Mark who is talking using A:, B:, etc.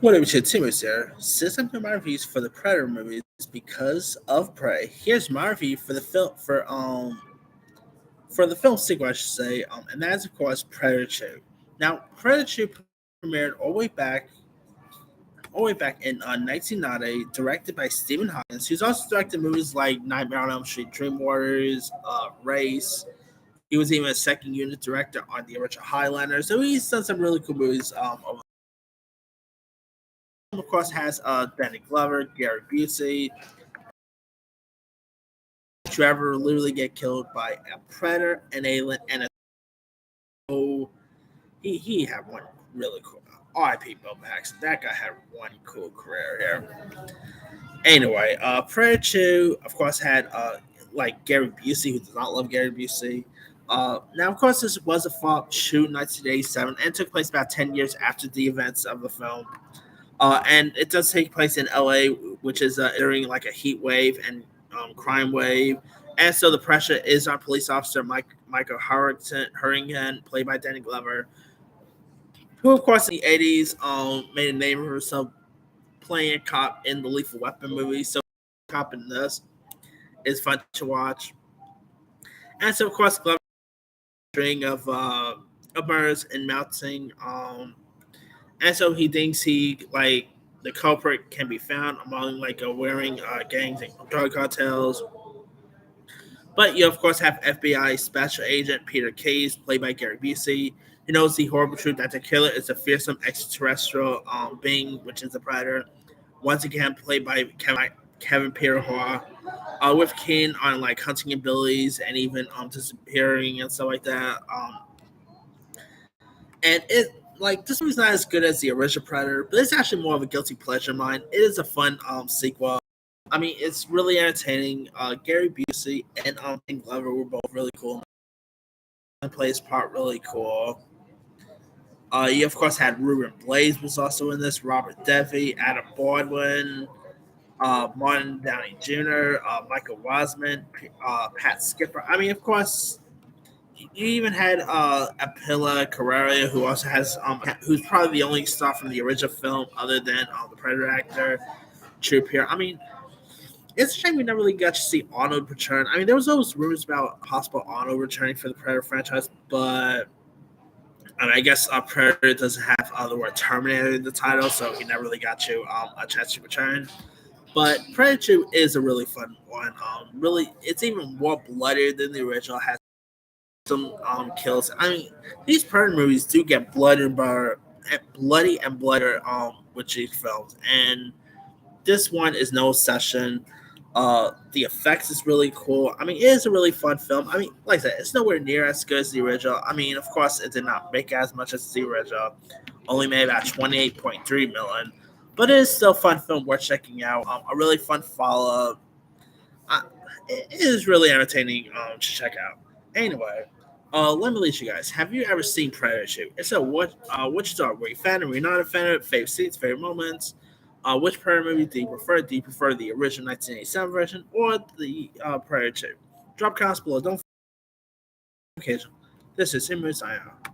A: What up, Timers here. Since I'm doing my reviews for the Predator movies because of Prey, here's my review for the film sequel, I should say, and that is of course Predator 2. Now, Predator 2 premiered all the way back in 1990, directed by Stephen Hawkins, who's also directed movies like Nightmare on Elm Street, Dream Warriors, Race. He was even a second unit director on the original Highlander, so he's done some really cool movies. Of course, has Danny Glover, Gary Busey, Trevor literally get killed by a predator, an alien, and a oh he had one really cool. R.I.P. Bill Paxton. That guy had one cool career here. Anyway, Predator 2, of course, had like Gary Busey, who does not love Gary Busey. Now, of course, this was a fall shoot in 1987 and took place about 10 years after the events of the film. And it does take place in LA, which is during like a heat wave and crime wave. And so the pressure is on police officer Michael Hurringen, played by Danny Glover, who, of course, in the 80s made a name for himself playing a cop in the Lethal Weapon movie. So, cop in this is fun to watch. And so, of course, Glover string of murders and mounting. And so he thinks the culprit can be found among like wearing gangs and drug cartels. But you of course have FBI Special Agent Peter Case, played by Gary Busey, who knows the horrible truth that the killer is a fearsome extraterrestrial being, which is a predator. Once again, played by Kevin Peter Hall, with keen on like hunting abilities and even disappearing and stuff like that. And it like this movie's not as good as the original Predator, but it's actually more of a guilty pleasure of mine. It is a fun sequel. I mean, it's really entertaining. Gary Busey and Dan Glover were both really cool. And plays part really cool. You of course had Ruben Blaze was also in this. Robert Devey, Adam Baldwin, Martin Downey Jr., Michael Wiseman, Pat Skipper. I mean, of course, you even had Apila Carrera, who also has who's probably the only star from the original film, other than the Predator actor, Troop here. I mean, it's a shame we never really got to see Arnold return. I mean, there was always rumors about possible Arnold returning for the Predator franchise, but I guess Predator doesn't have the word Terminator in the title, so he never really got to a chance to return. But Predator 2 is a really fun one. Really, it's even more bloody than the original. Has some kills. I mean, these Predator movies do get bloody and bloodier with these films, and this one is no exception. The effects is really cool. I mean, it is a really fun film. I mean, like I said, it's nowhere near as good as the original. I mean, of course, it did not make as much as the original. Only made about 28.3 million, but it is still a fun film worth checking out. A really fun follow up. Uh, it is really entertaining to check out. Anyway, let me lead you guys. Have you ever seen Predator 2? If so, what you thought? Were you a fan? Were you not a fan of it? Favorite scenes, favorite moments? Which Predator movie do you prefer? Do you prefer the original 1987 version or the Predator 2? Drop comments below. Don't forget. This is Simon signing out.